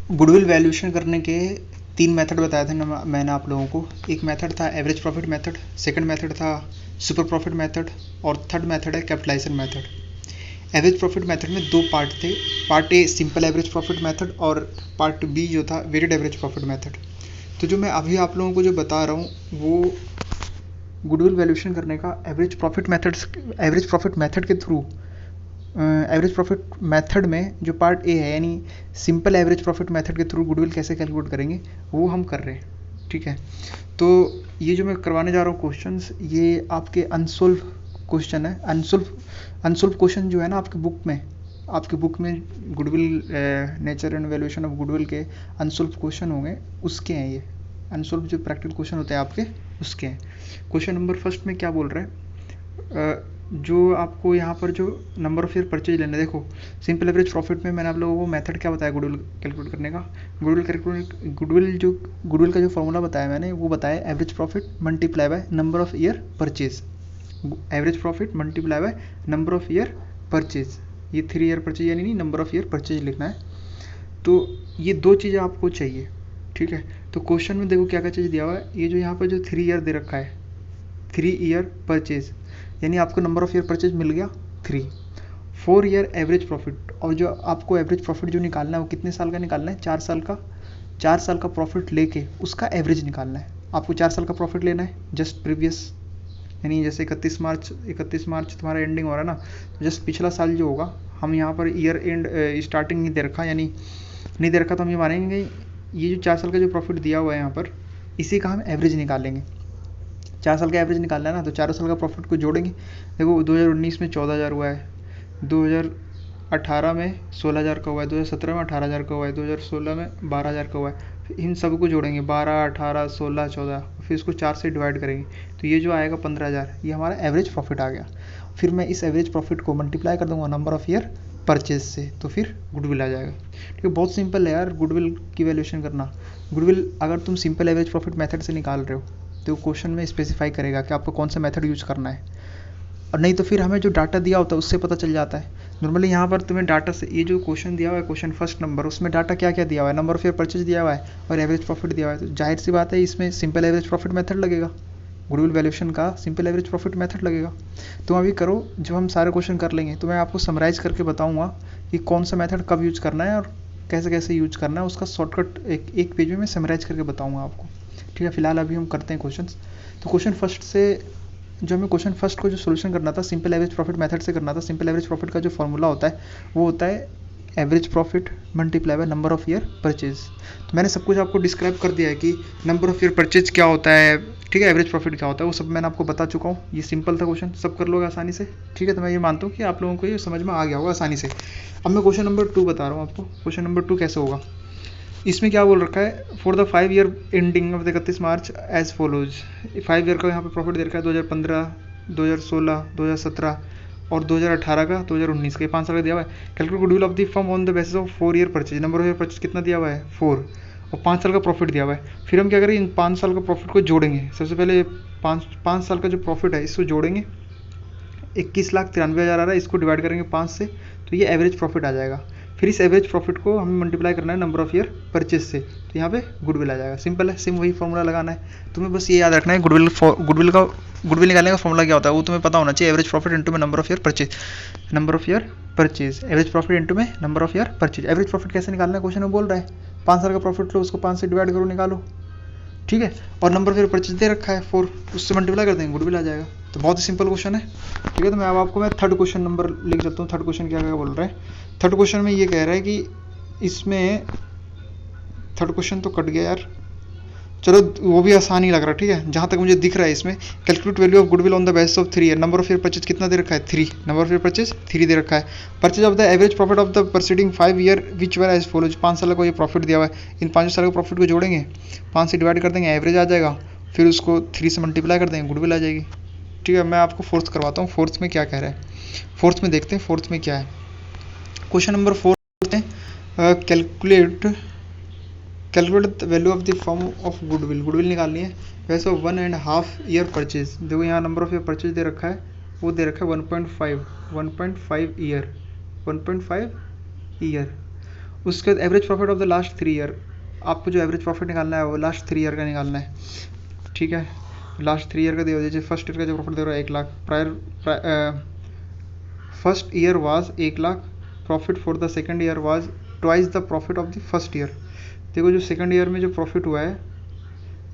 Goodwill valuation करने के 3 method बताए थे मैंने आप लोगों को। एक मेथड था average profit method, second method था सुपर प्रॉफिट मेथड और थर्ड मेथड है capitalisation method. Average profit method में 2 पार्ट थे, part A simple average profit method और पार्ट बी जो था वेटेड एवरेज प्रॉफिट मेथड। तो जो मैं अभी आप लोगों को जो बता रहा हूँ वो गुडविल वैल्यूएशन करने का एवरेज प्रॉफिट मेथड के थ्रू, एवरेज प्रॉफिट मेथड में जो पार्ट ए है यानी सिंपल एवरेज प्रॉफिट मेथड के थ्रू गुडविल कैसे कैलकुलेट करेंगे वो हम कर रहे हैं। ठीक है, तो ये जो मैं करवाने जा रहा हूँ क्वेश्चंस, ये आपके अनसोल्व क्वेश्चन है। अनसोल्व क्वेश्चन जो है ना आपके बुक में goodwill nature and valuation of goodwill के अनसोल्व क्वेश्चन होंगे, उसके हैं ये अनसोल्व जो प्रैक्टिकल क्वेश्चन होते हैं आपके, उसके हैं। क्वेश्चन नंबर फर्स्ट में क्या बोल रहे हैं, जो आपको यहाँ पर जो नंबर ऑफ ईयर परचेज लेना है। देखो सिंपल एवरेज प्रॉफिट में मैंने आप लोगों को मेथड क्या बताया गुडविल कैलकुलेट करने का। गुडविल का जो फॉर्मूला बताया मैंने वो बताया average profit multiply by number of year purchase. Average profit multiply by number of year purchase, ये 3 ईयर परचेज यानी नहीं नंबर ऑफ ईयर परचेज लिखना है। तो ये 2 चीज़ें आपको चाहिए। ठीक है, तो क्वेश्चन में देखो क्या क्या चीज़ दिया हुआ है। ये जो यहाँ पर जो 3 ईयर दे रखा है, 3 ईयर परचेज यानी आपको नंबर ऑफ ईयर परचेज मिल गया 3। 4 ईयर एवरेज प्रॉफिट, और जो आपको एवरेज प्रॉफिट जो निकालना है वो कितने साल का निकालना है, 4 साल का। 4 साल का प्रॉफिट लेके उसका एवरेज निकालना है। आपको 4 साल का प्रॉफिट लेना है जस्ट प्रीवियस, यानी जैसे 31 मार्च तुम्हारा एंडिंग हो रहा है ना, तो जस्ट पिछला साल जो होगा, हम यहाँ पर ईयर एंड स्टार्टिंग नहीं दे रखा, यानी नहीं दे रखा, तो हम ये मानेंगे ये जो 4 साल का जो प्रॉफिट दिया हुआ है यहाँ पर, इसी का हम एवरेज निकालेंगे। 4 साल का एवरेज निकालना है ना, तो 4 साल का प्रॉफिट को जोड़ेंगे। देखो 2019 में 14,000 हुआ है, 2018 में 16,000 का हुआ है, 2017 में 18,000 का हुआ है, 2016 में 12,000 का हुआ है। फिर इन सबको जोड़ेंगे 12, 18, 16, 14, फिर इसको 4 से डिवाइड करेंगे तो ये जो आएगा 15,000, ये हमारा एवरेज प्रॉफिट आ गया। फिर मैं इस एवरेज प्रॉफिट को मल्टीप्लाई कर दूंगा नंबर ऑफ ईयर परचेज से, तो फिर गुडविल आ जाएगा। ठीक है, बहुत सिंपल है यार गुडविल की वैल्यूएशन करना। गुडविल अगर तुम सिंपल एवरेज प्रॉफिट मेथड से निकाल रहे हो तो क्वेश्चन में स्पेसिफाई करेगा कि आपको कौन सा मेथड यूज करना है, और नहीं तो फिर हमें जो डाटा दिया होता है उससे पता चल जाता है। नॉर्मली यहाँ पर तुम्हें डाटा से, ये जो क्वेश्चन दिया हुआ है क्वेश्चन फर्स्ट नंबर, उसमें डाटा क्या क्या दिया हुआ है, नंबर ऑफ ईयर परचेज दिया हुआ है और एवरेज प्रॉफिट दिया हुआ है, तो जाहिर सी बात है इसमें सिंपल एवरेज प्रॉफिट मेथड लगेगा, गुडविल वैल्यूएशन का सिंपल एवरेज प्रॉफिट मेथड लगेगा। तुम अभी करो, जब हम सारे क्वेश्चन कर लेंगे तो मैं आपको समराइज करके बताऊँगा कि कौन सा मेथड कब यूज करना है और कैसे कैसे यूज करना है, उसका शॉर्टकट एक पेज में मैं समराइज करके बताऊँगा आपको। ठीक है, फिलहाल अभी हम करते हैं क्वेश्चन। तो क्वेश्चन फर्स्ट से जो हमें क्वेश्चन फर्स्ट को जो सोल्यूशन करना था सिंपल एवरेज प्रॉफिट मेथड से करना था। सिंपल एवरेज प्रॉफिट का जो फॉर्मूला होता है वो होता है average profit multiply by number of year purchase. तो मैंने सब कुछ आपको डिस्क्राइब कर दिया है कि नंबर ऑफ ईयर परचेज क्या होता है, ठीक है, एवरेज प्रॉफिट क्या होता है, वो सब मैंने आपको बता चुका हूँ। ये सिंपल था क्वेश्चन, सब कर लोगे आसानी से। ठीक है, तो मैं ये मानता हूँ कि आप लोगों को ये समझ में आ गया होगा आसानी से। अब मैं क्वेश्चन नंबर 2 बता रहा हूँ आपको। क्वेश्चन नंबर 2 कैसे होगा, इसमें क्या बोल रखा है, for the 5 year ending of 31 March as follows. 5 year का यहाँ पे प्रॉफिट दे रखा है 2015, 2016, 2017 और 2018 का, 2019 का, 5 साल का दिया हुआ है। Calculate goodwill of the firm on the basis of 4 year purchase. Number of year purchase कितना दिया हुआ है 4, और 5 साल का प्रॉफिट दिया हुआ है। फिर हम क्या करें, इन 5 साल का प्रॉफिट को जोड़ेंगे। सबसे पहले 5 साल का जो प्रॉफिट है इसको जोड़ेंगे, 21,93,000 आ रहा है, इसको डिवाइड करेंगे 5 से, तो ये एवरेज प्रॉफिट आ जाएगा। फिर इस एवरेज प्रॉफिट को हमें मल्टीप्लाई करना है नंबर ऑफ ईयर परचेज से, तो यहाँ पे गुडविल आ जाएगा। सिंपल है, सेम वही फॉर्मूला लगाना है। तुम्हें बस ये याद रखना है गुडविल निकालने का फॉर्मूला क्या होता है वो तुम्हें पता होना चाहिए। एवरेज प्रॉफिट इंटू में number of year purchase, average profit into में number of year purchase. Average profit कैसे निकालना है क्वेश्चन में बोल रहा है, 5 साल का प्रॉफिट लो, उसको 5 से डिवाइड करो, निकालो। ठीक है, और नंबर फिर परचेज दे रखा है 4, उससे मल्टीप्लाई कर देंगे, गुडविल आ जाएगा। तो बहुत ही सिंपल क्वेश्चन है। ठीक है, तो मैं अब आपको मैं थर्ड क्वेश्चन नंबर लिख चलता हूँ। थर्ड क्वेश्चन क्या क्या बोल रहा है। थर्ड क्वेश्चन में ये कह रहा है कि इसमें, थर्ड क्वेश्चन तो कट गया यार, चलो वो भी आसान ही लग रहा है। ठीक है, जहाँ तक मुझे दिख रहा है इसमें, calculate value of goodwill on the basis of 3 year. Number of year purchase कितना दे रखा है 3, नंबर ऑफ ईयर परचेज 3 दे रखा है। Purchase of the average profit of the preceding 5 year which were as follows. 5 साल का ये प्रॉफिट दिया हुआ है, इन 5 साल के प्रॉफिट को जोड़ेंगे, 5 से डिवाइड कर देंगे, एवरेज आ जाएगा, फिर उसको 3 से मल्टीप्लाई कर देंगे, गुडविल आ जाएगी। ठीक है, मैं आपको फोर्थ करवाता हूँ, फोर्थ में क्या कह रहा है। फोर्थ में देखते हैं फोर्थ में क्या है। क्वेश्चन नंबर 4 में calculate the value of the firm of goodwill निकालनी है। वैसे 1.5 ईयर परचेज, देखो यहाँ नंबर ऑफ ईयर परचेज दे रखा है, वो दे रखा है 1.5 ईयर, 1.5 ईयर, उसके बाद average profit of the last 3 year, आपको जो एवरेज प्रॉफिट निकालना है वो लास्ट 3 ईयर का निकालना है, ठीक है। लास्ट 3 ईयर का दे दीजिए, फर्स्ट ईयर का जो प्रॉफिट दे रहा है 1 lakh, first year was 1 lakh, profit for the second year was twice the profit of the first year. देखो जो सेकंड ईयर में जो प्रॉफिट हुआ है,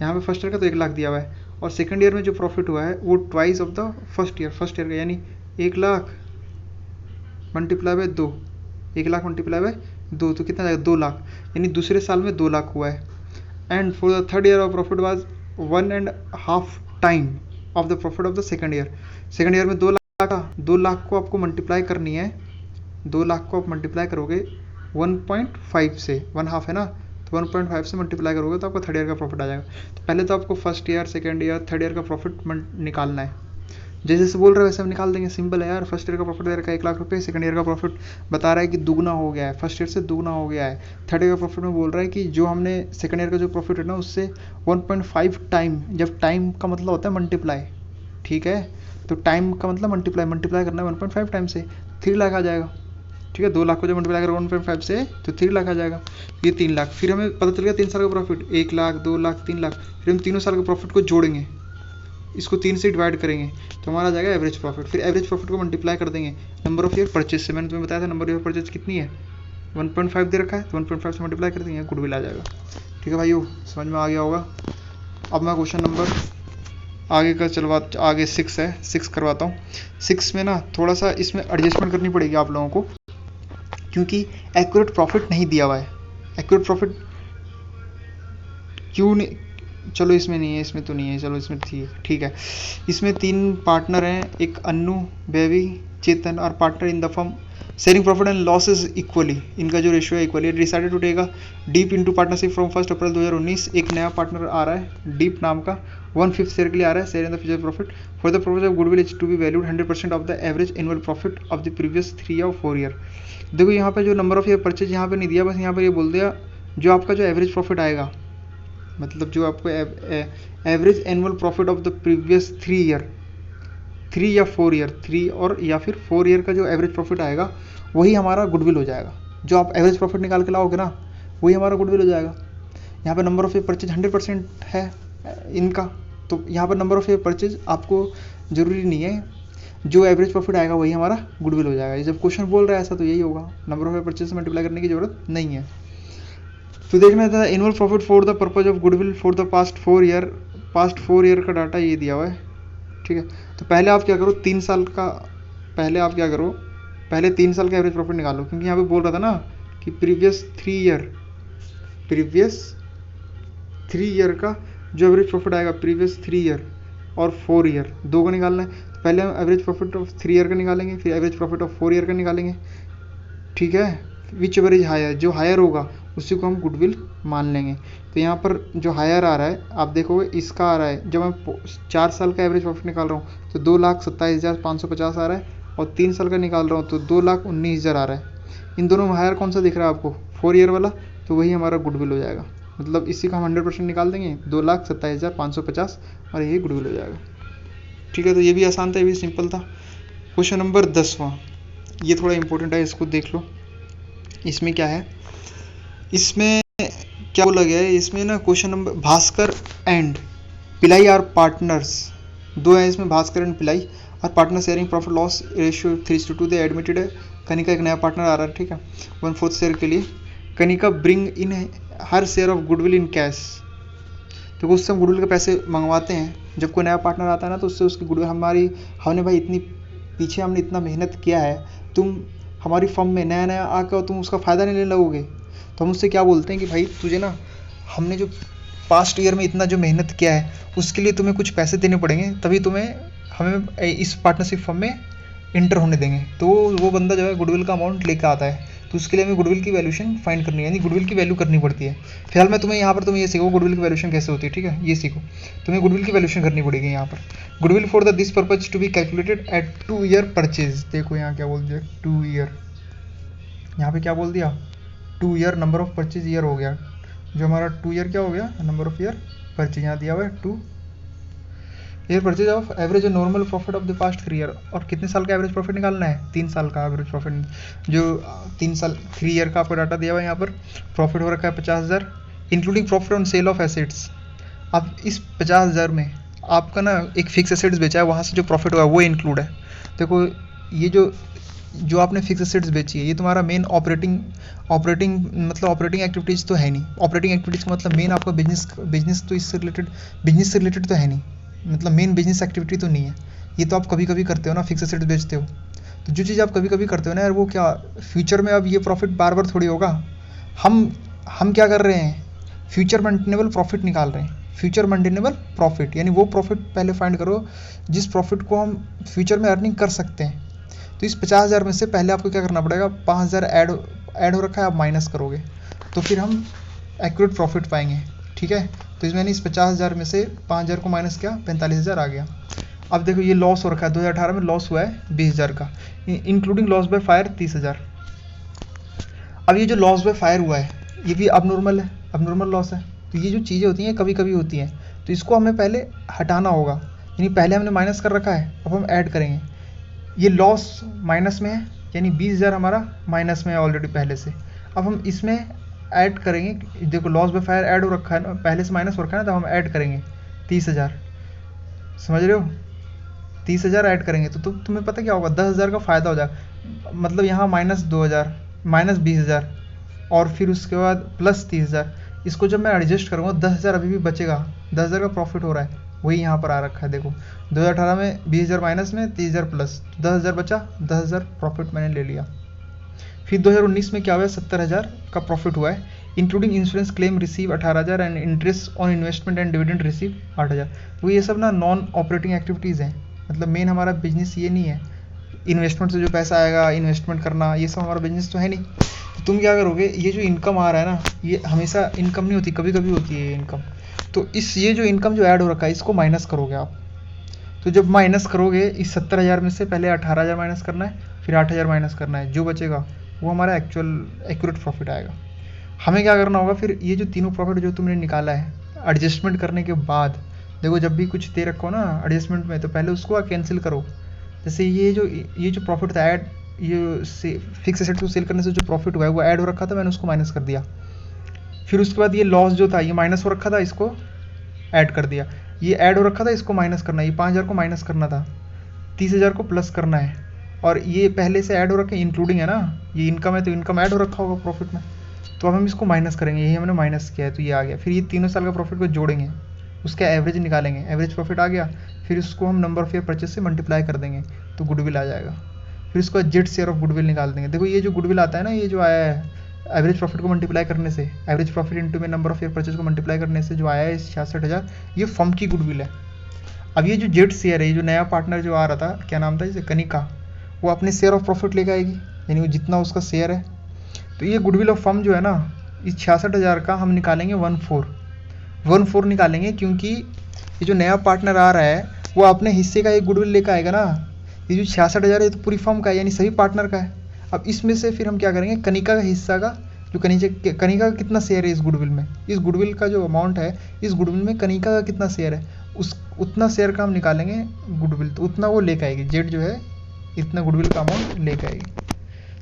यहाँ पे फर्स्ट ईयर का तो 1 लाख दिया हुआ है, और सेकंड ईयर में जो प्रॉफिट हुआ है वो twice of the first year का, यानी 1 lakh multiply by 2, 1 lakh multiply by 2 तो कितना जाएगा 2 लाख, यानी दूसरे साल में 2 लाख हुआ है। And for the third year of profit was 1.5 time of the profit of the second year में 2 लाख का, 2 लाख को आपको मल्टीप्लाई करनी है, 2 लाख को आप मल्टीप्लाई करोगे 1.5 से, 1/2 है ना, तो 1.5 से मल्टीप्लाई करोगे तो आपका थर्ड ईयर का प्रॉफिट आ जाएगा। तो पहले तो आपको first year, second year, third year का प्रॉफिट निकालना है, जैसे जैसे बोल रहे हैं वैसे हम निकाल देंगे, सिंपल है यार। फर्स्ट ईयर का प्रॉफिट दे रखा है 1 लाख रुपये, सेकंड ईयर का प्रॉफिट बता रहा है कि दुगना हो गया है, फर्स्ट ईयर से दुगना हो गया है। थर्ड ईयर का प्रॉफिट में बोल रहा है कि जो हमने सेकंड ईयर का जो प्रॉफिट है ना उससे 1.5 टाइम, जब टाइम का मतलब होता है मल्टीप्लाई, ठीक है, तो टाइम का मतलब मल्टीप्लाई करना है 1.5 टाइम से, 3 लाख आ जाएगा, ठीक है। 2 लाख को जब मल्टीप्लाई करो 1.5 से तो 3 लाख आ जाएगा, ये 3 लाख। फिर हमें पता चल गया 3 साल का प्रॉफिट, 1 लाख, 2 लाख, 3 लाख, फिर हम तीनों साल के प्रॉफिट को जोड़ेंगे, इसको 3 से डिवाइड करेंगे तो हमारा आ जाएगा एवरेज प्रॉफिट। फिर एवरेज प्रॉफिट को मल्टीप्लाई कर देंगे नंबर ऑफ ईयर परचेज से, मैंने तुम्हें बताया था नंबर ऑफ ईयर परचेज कितनी है, 1.5 दे रखा है, तो 1.5 से मल्टीप्लाई कर देंगे, गुडविल आ जाएगा। ठीक है भाइयों, समझ में आ गया होगा। अब मैं क्वेश्चन नंबर आगे 6 है, 6 करवाता हूँ। 6 में ना थोड़ा सा इसमें एडजस्टमेंट करनी पड़ेगी आप लोगों को, क्योंकि एक्यूरेट प्रॉफिट नहीं दिया हुआ है। एक्यूरेट प्रॉफिट क्यों नहीं, चलो इसमें नहीं है, इसमें तो नहीं है, चलो इसमें ठीक है। इसमें 3 पार्टनर हैं, एक अन्नू, बेबी, चेतन, और partner in the firm sharing profit and losses equally, इनका जो रेशियो है equally. Decided to take a deep into partnership from 1 April 2019। एक नया पार्टनर आ रहा है डीप नाम का, 1/5 शेयर के लिए आ रहा है, share in the future profit. For the purpose of goodwill is to be valued 100% of the average annual profit of the previous 3 या 4 ईयर। देखो यहाँ पे जो नंबर ऑफ ईयर परचेज यहाँ पे नहीं दिया, बस यहाँ पे ये बोल दिया जो आपका जो एवरेज प्रॉफिट आएगा, मतलब जो आपको average annual profit of the previous 3 year, 3 या 4 ईयर, 3 और या फिर 4 ईयर का जो एवरेज प्रॉफिट आएगा वही हमारा गुडविल हो जाएगा। जो आप एवरेज प्रॉफिट निकाल के लाओगे ना वही हमारा गुडविल हो जाएगा। यहाँ पे नंबर ऑफ ईयर परचेज 100% है इनका, तो यहाँ पर नंबर ऑफ ईयर परचेज आपको ज़रूरी नहीं है, जो एवरेज प्रॉफिट आएगा वही हमारा गुडविल हो जाएगा। जब क्वेश्चन बोल रहा है ऐसा तो यही होगा, नंबर ऑफ ईयर परचेज से मल्टीप्लाई करने की जरूरत नहीं है। तो देखना था annual profit for the purpose of goodwill for the past 4 year का डाटा ये दिया हुआ है, ठीक है। तो पहले आप क्या करो, 3 साल का, पहले आप क्या करो, पहले 3 साल का एवरेज प्रॉफिट निकालो, क्योंकि यहाँ पे बोल रहा था ना कि प्रीवियस 3 ईयर का जो एवरेज प्रॉफिट आएगा, प्रीवियस 3 ईयर और 4 ईयर, दो को निकालना है। तो पहले हम एवरेज प्रॉफिट ऑफ 3 ईयर का निकालेंगे, फिर एवरेज प्रॉफिट ऑफ 4 ईयर का निकालेंगे, ठीक है। विच एवरेज हायर, जो हायर होगा उसी को हम गुडविल मान लेंगे। तो यहाँ पर जो हायर आ रहा है आप देखोगे इसका आ रहा है, जब मैं 4 साल का एवरेज प्रॉफिट निकाल रहा हूँ तो 2,27,550 आ रहा है, और 3 साल का निकाल रहा हूँ तो 2,19,000 आ रहा है। इन दोनों में हायर कौन सा दिख रहा है आपको, 4 ईयर वाला, तो वही हमारा गुडविल हो जाएगा। मतलब इसी का हम 100% निकाल देंगे, 2,27,550, और यही गुडविल हो जाएगा। ठीक है, तो ये भी आसान था, ये भी सिंपल था। क्वेश्चन नंबर 10वां, ये थोड़ा इंपॉर्टेंट है, इसको देख लो। इसमें क्या है, इसमें क्या बोला गया है, इसमें ना क्वेश्चन नंबर, भास्कर एंड पिलाई आर पार्टनर्स, दो हैं इसमें, भास्कर एंड पिलाई और partner sharing profit loss ratio 3:2 दे एडमिटेड है। कनिका एक नया पार्टनर आ रहा है, ठीक है, 1/4 शेयर के लिए। Kanika bring in her share of goodwill in cash, तो उससे हम गुडविल के पैसे मंगवाते हैं। जब कोई नया पार्टनर आता है ना तो उससे उसकी गुडविल, हमने भाई इतनी पीछे हमने इतना मेहनत किया है, तुम हमारी फर्म में नया आकर तुम उसका फ़ायदा नहीं लेने लगोगे। तो हम उससे क्या बोलते हैं कि भाई तुझे ना, हमने जो पास्ट ईयर में इतना जो मेहनत किया है उसके लिए तुम्हें कुछ पैसे देने पड़ेंगे, तभी हमें इस पार्टनरशिप फर्म में इंटर होने देंगे। तो वो बंदा जो है गुडविल का अमाउंट लेकर आता है, तो उसके लिए हमें गुडविल की वैल्यूशन फाइंड करनी है, यानी गुडविल की वैल्यू करनी पड़ती है। फिलहाल मैं तुम्हें यहाँ पर तुम्हें ये सीखो गुडविल की वैल्यूशन कैसे होती है, ठीक है, ये सीखो। तुम्हें गुडविल की वैल्यूशन करनी पड़ेगी यहाँ पर। Goodwill for the this purpose to be calculated at 2 year purchase, देखो यहाँ क्या बोल दिया, 2 ईयर, यहाँ पे क्या बोल दिया, 2 year, number of purchase year हो गया, जो हमारा 2 ईयर क्या हो गया, नंबर ऑफ ईयर परचेज यहाँ दिया हुआ है 2। Year purchase of average normal profit of the past 3 year. और कितने साल का एवरेज प्रॉफिट निकालना है? 3 साल का एवरेज प्रॉफिट। जो 3 साल 3 ईयर का आपको डाटा दिया हुआ है यहाँ पर। प्रॉफिट हो रखा है 50,000 including profit on sale of assets. अब इस 50,000 में आपका ना एक फिक्स एसेट्स बेचा है, वहाँ से जो प्रॉफिट हुआ वो इंक्लूड है। देखो ये जो आपने फिक्स एसेट्स बेची है ये तुम्हारा मेन ऑपरेटिंग मतलब ऑपरेटिंग एक्टिविटीज़ तो है नहीं। ऑपरेटिंग एक्टिविटीज़ का मतलब मेन आपका बिजनेस तो इससे रिलेटेड बिजनेस से रिलेटेड तो है नहीं, मतलब मेन बिजनेस एक्टिविटी तो नहीं है। ये तो आप कभी कभी करते हो ना, फिक्स एसेट्स बेचते हो। तो जो चीज़ आप कभी कभी करते हो ना यार, वो क्या फ्यूचर में अब ये प्रॉफिट बार बार थोड़ी होगा। हम क्या कर रहे हैं? फ्यूचर मेंटेनेबल प्रॉफिट निकाल रहे हैं। फ्यूचर मेंटेनेबल प्रॉफिट यानी वो प्रॉफिट पहले फाइंड करो जिस प्रॉफिट को हम फ्यूचर में अर्निंग कर सकते हैं। तो इस 50,000 में से पहले आपको क्या करना पड़ेगा? 5,000 ऐड हो रखा है, आप माइनस करोगे तो फिर हम एक्यूरेट प्रॉफिट पाएंगे। ठीक है, तो इसमें इस 50,000 में से 5,000 को माइनस किया, 45,000 आ गया। अब देखो ये लॉस हो रखा है, 2018 में लॉस हुआ है 20,000 का, इंक्लूडिंग लॉस बाय फायर 30,000। अब ये जो लॉस बाय फायर हुआ है ये भी अबनॉर्मल है, अबनॉर्मल लॉस है। तो ये जो चीज़ें होती हैं कभी कभी होती हैं, तो इसको हमें पहले हटाना होगा। यानी पहले हमने माइनस कर रखा है, अब हम ऐड करेंगे। ये लॉस माइनस में है, यानी 20,000 हमारा माइनस में है ऑलरेडी पहले से। अब हम इसमें ऐड करेंगे, देखो लॉस बाय फायर ऐड हो रखा है ना, पहले से माइनस हो रखा है ना, तो हम ऐड करेंगे 30,000। समझ रहे हो? 30,000 ऐड करेंगे तो तुम्हें पता क्या होगा? 10,000 का फ़ायदा हो जाएगा। मतलब यहाँ माइनस 2,000 माइनस 20,000 और फिर उसके बाद प्लस 30,000। इसको जब मैं एडजस्ट करूँगा 10,000 अभी भी बचेगा। 10,000 का प्रॉफिट हो रहा है, वही यहाँ पर आ रखा है। देखो 2018 में 20,000 माइनस में 30,000 प्लस, 10,000 बचा, 10,000 प्रॉफिट मैंने ले लिया। फिर 2019 में क्या हुआ है? 70,000 का प्रॉफिट हुआ है, including insurance claim receive 18,000 and interest on investment and dividend receive 8,000। तो ये सब ना नॉन ऑपरेटिंग एक्टिविटीज़ हैं, मतलब मेन हमारा बिजनेस ये नहीं है। इन्वेस्टमेंट से जो पैसा आएगा इन्वेस्टमेंट करना, ये सब हमारा बिजनेस तो है नहीं। तो तुम क्या करोगे? ये जो इनकम आ रहा है ना, ये हमेशा इनकम नहीं होती, कभी कभी होती है ये इनकम। तो ये जो इनकम जो ऐड हो रखा है इसको माइनस करोगे आप। तो जब माइनस करोगे इस 70,000 में से पहले 18,000 माइनस करना है, फिर 8,000 माइनस करना है, जो बचेगा वो हमारा एक्यूरेट प्रॉफिट आएगा। हमें क्या करना होगा फिर? ये जो तीनों प्रॉफिट जो तुमने निकाला है एडजस्टमेंट करने के बाद, देखो जब भी कुछ दे रखो ना एडजस्टमेंट में, तो पहले उसको कैंसिल करो। जैसे ये जो प्रॉफिट था ऐड, ये फिक्स एसेट को सेल करने से जो प्रॉफिट हुआ है वो ऐड हो रखा था, मैंने उसको माइनस कर दिया। फिर उसके बाद ये लॉस जो था ये माइनस हो रखा था, इसको ऐड कर दिया। ये ऐड हो रखा था, इसको माइनस करना है। ये 5,000 को माइनस करना था, 30,000 को प्लस करना है। और ये पहले से ऐड हो रखे इंक्लूडिंग है ना, ये इनकम है तो इनकम ऐड हो रखा होगा प्रॉफिट में, तो अब हम इसको माइनस करेंगे। यही हमने माइनस किया है तो ये आ गया। फिर ये तीनों साल का प्रॉफिट को जोड़ेंगे, उसका एवरेज निकालेंगे, एवरेज प्रॉफिट आ गया। फिर उसको हम नंबर ऑफ ईयर परचेज से मल्टीप्लाई कर देंगे तो गुडविल आ जाएगा। फिर उसका जेड शेयर ऑफ गुडविल निकाल देंगे। देखो ये जो गुडविल आता है ना, ये जो आया है एवरेज प्रॉफिट को मल्टीप्लाई करने से, एवरेज प्रॉफिट इंटू में नंबर ऑफ ईयर परचेज को मल्टीप्लाई करने से जो आया है 66,000, ये फर्म की गुडविल है। अब ये जो जेड शेयर है, ये जो नया पार्टनर जो आ रहा था, क्या नाम था इसे, कनिका, वो अपने शेयर ऑफ प्रॉफिट लेकर आएगी, यानी वो जितना उसका शेयर है। तो ये गुडविल ऑफ फर्म जो है ना, इस 66,000 का हम निकालेंगे 1/4 निकालेंगे, क्योंकि ये जो नया पार्टनर आ रहा है वो अपने हिस्से का एक गुडविल लेकर आएगा ना। ये जो 66,000 है तो पूरी फर्म का है, यानी सभी पार्टनर का है। अब इसमें से फिर हम क्या करेंगे? कनिका का हिस्सा का, जो कनिका का कितना शेयर है इस गुडविल में, इस गुडविल का जो अमाउंट है इस गुडविल में कनिका का कितना शेयर है, उतना शेयर का हम निकालेंगे गुडविल, तो उतना वो लेकर आएगी। जेड जो है इतना गुडविल का अमाउंट लेकर आएगी।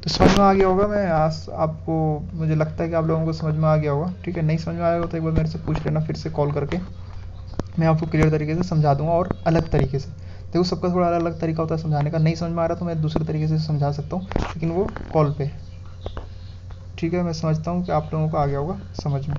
तो समझ में आ गया होगा। मैं आज आपको, मुझे लगता है कि आप लोगों को समझ में आ गया होगा। ठीक है, नहीं समझ में आएगा तो एक बार मेरे से पूछ लेना फिर से कॉल करके, मैं आपको क्लियर तरीके से समझा दूंगा और अलग तरीके से। देखो सबका थोड़ा अलग अलग तरीका होता है समझाने का, नहीं समझ में आ रहा तो मैं दूसरे तरीके से समझा सकता हूँ, लेकिन वो कॉल पे। ठीक है, मैं समझता हूँ कि आप लोगों को आ गया होगा समझ में।